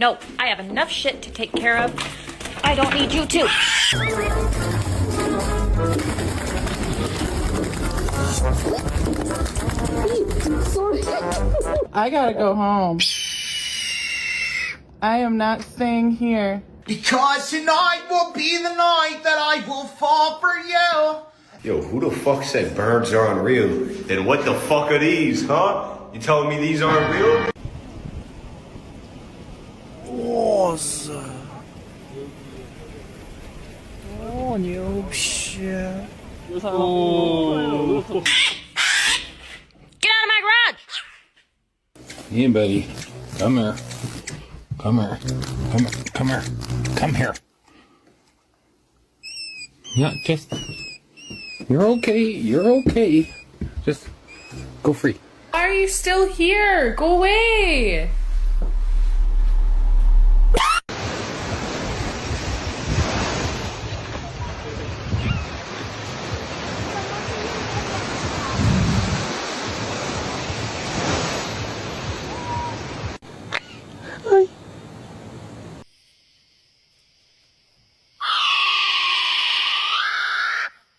No, I have enough shit to take care of. I don't need you too. I gotta go home. I am not staying here. Because tonight will be the night that I will fall for you. Yo, who the fuck said birds are unreal? Then what the fuck are these, huh? You telling me these aren't real? Nossa. Oh, 牛逼！ Get out of my garage! Hey, buddy. Come here. Come here. Come here. Come here. Come here. Yeah, just... You're okay. You're okay. Just go free. Why are you still here? Go away!